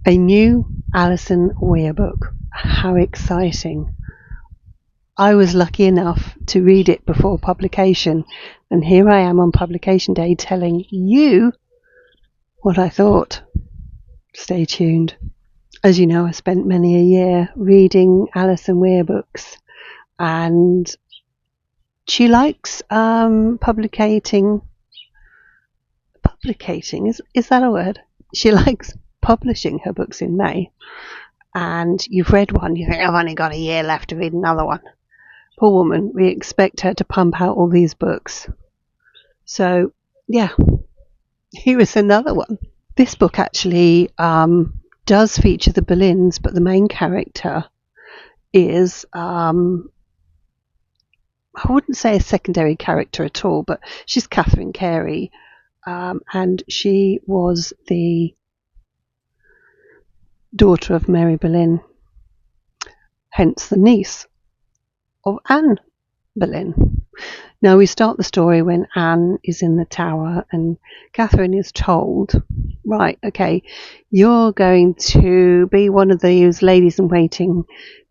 A new Alison Weir book. How exciting. I was lucky enough to read it before publication, and here I am on publication day telling you what I thought. Stay tuned. As you know, I spent many a year reading Alison Weir books, and she likes publicating, is that a word? She likes publishing her books in May, and you've read one, you think, I've only got a year left to read another one. Poor woman, we expect her to pump out all these books. So, yeah, here is another one. This book actually does feature the Boleyns, but the main character is, I wouldn't say a secondary character at all, but she's Catherine Carey, and she was the daughter of Mary Boleyn, hence the niece of Anne Boleyn. Now we start the story when Anne is in the tower and Catherine is told, right, okay, you're going to be one of those ladies in waiting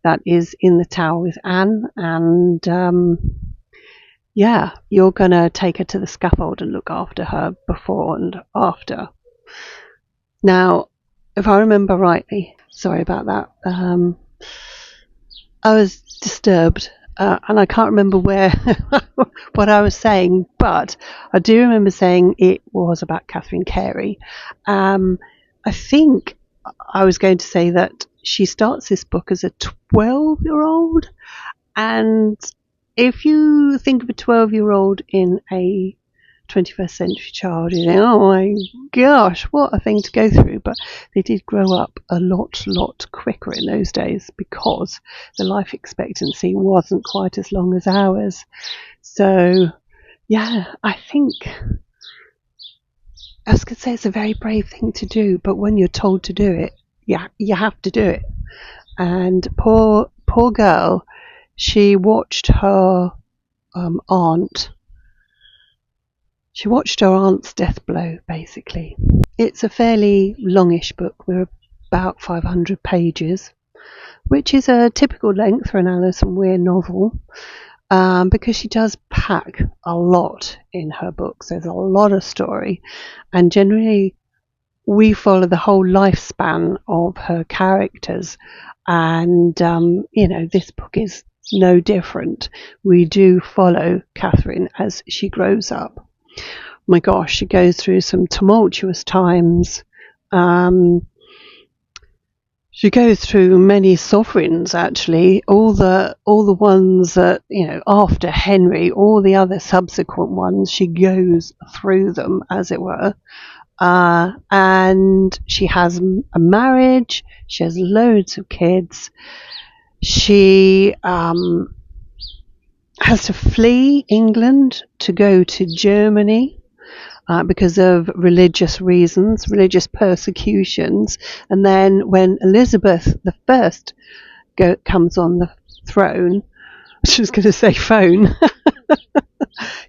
that is in the tower with Anne, and you're going to take her to the scaffold and look after her before and after. Now, if I remember rightly, sorry about that, I was disturbed and I can't remember where what I was saying, but I do remember saying it was about Catherine Carey. I think I was going to say that she starts this book as a 12-year-old, and if you think of a 12-year-old in a 21st century child, you think, oh my gosh, what a thing to go through. But they did grow up a lot quicker in those days because the life expectancy wasn't quite as long as ours. So yeah, I think I was going to say it's a very brave thing to do, but when you're told to do it, you have to do it. And poor girl, she watched her aunt. She watched her aunt's death blow, basically. It's a fairly longish book. We're about 500 pages, which is a typical length for an Alison Weir novel, because she does pack a lot in her books. There's a lot of story, and generally we follow the whole lifespan of her characters, and this book is no different. We do follow Catherine as she grows up. My gosh, she goes through some tumultuous times. She goes through many sovereigns, actually, all the ones that, after Henry, all the other subsequent ones, she goes through them, as it were. And she has a marriage, she has loads of kids. She has to flee England to go to Germany because of religious reasons, religious persecutions. And then when Elizabeth I comes on the throne, I was going to say phone,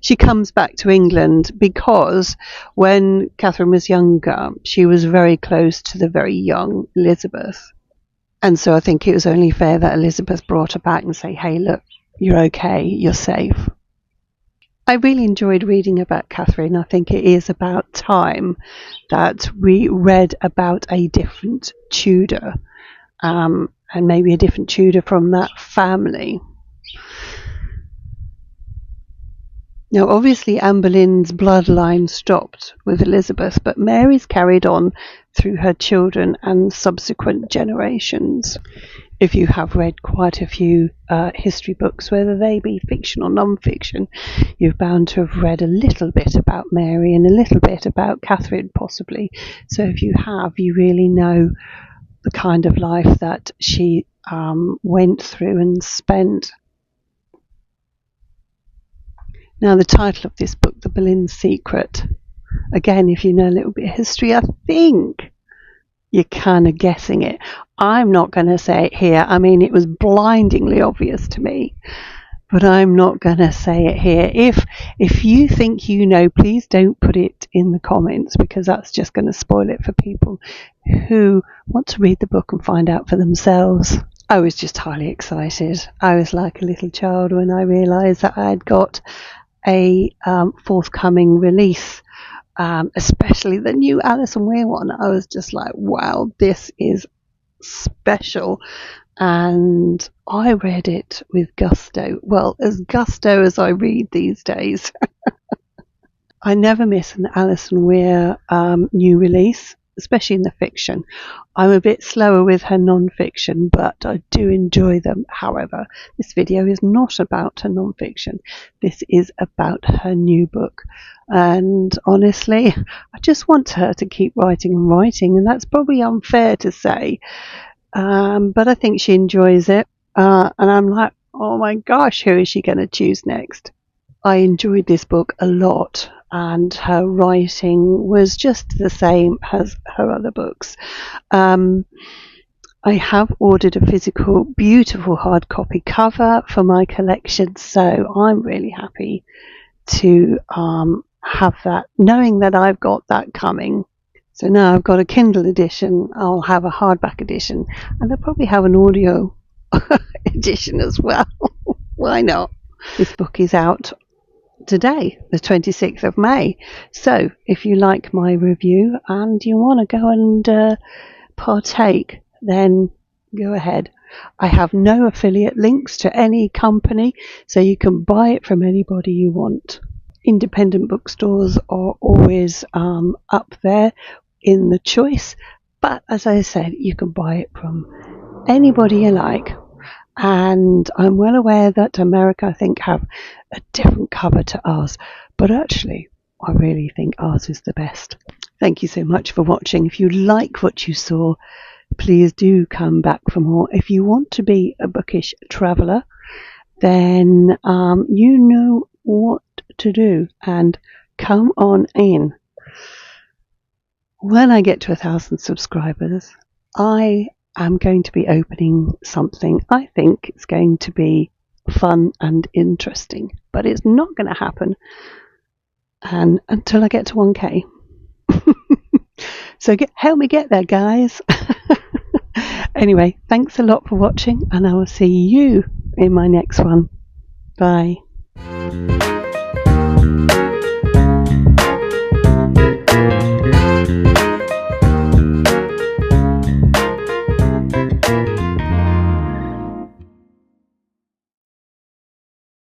she comes back to England because when Catherine was younger, she was very close to the very young Elizabeth. And so I think it was only fair that Elizabeth brought her back and say, hey, look, you're okay, you're safe. I really enjoyed reading about Catherine. I think it is about time that we read about a different Tudor, and maybe a different Tudor from that family. Now, obviously, Anne Boleyn's bloodline stopped with Elizabeth, but Mary's carried on through her children and subsequent generations. If you have read quite a few history books, whether they be fiction or non-fiction, you're bound to have read a little bit about Mary and a little bit about Catherine, possibly. So if you have, you really know the kind of life that she went through and spent. Now, the title of this book, The BOLEYN Secret, again, if you know a little bit of history, I think you're kind of guessing it. I'm not going to say it here. I mean, it was blindingly obvious to me. but I'm not going to say it here. If you think you know, please don't put it in the comments, because that's just going to spoil it for people who want to read the book and find out for themselves. I was just highly excited. I was like a little child when I realised that I had got a forthcoming release, especially the new Alison Weir one. I was just like, wow, this is special. And I read it with gusto. Well, as gusto as I read these days. I never miss an Alison Weir new release, especially in the fiction. I'm a bit slower with her non-fiction, but I do enjoy them. However, this video is not about her non-fiction. This is about her new book. And honestly, I just want her to keep writing and writing, and that's probably unfair to say. But I think she enjoys it. And I'm like, oh my gosh, who is she going to choose next? I enjoyed this book a lot, and her writing was just the same as her other books. I have ordered a physical, beautiful hard copy cover for my collection, so I'm really happy to have that, knowing that I've got that coming. So now I've got a Kindle edition, I'll have a hardback edition, and I'll probably have an audio edition as well. Why not? This book is out today, the 26th of May. So if you like my review and you want to go and partake, then go ahead. I have no affiliate links to any company, so you can buy it from anybody you want. Independent bookstores are always up there in the choice, but as I said, you can buy it from anybody you like. And I'm well aware that America, I think, have a different cover to ours, but actually I really think ours is the best. Thank you so much for watching. If you like what you saw, please do come back for more. If you want to be a bookish traveller, then you know what to do, and come on in. When I get to 1,000 subscribers, I am going to be opening something. I think it's going to be fun and interesting, but it's not going to happen until I get to 1K. So help me get there, guys. Anyway, thanks a lot for watching, and I will see you in my next one. Bye.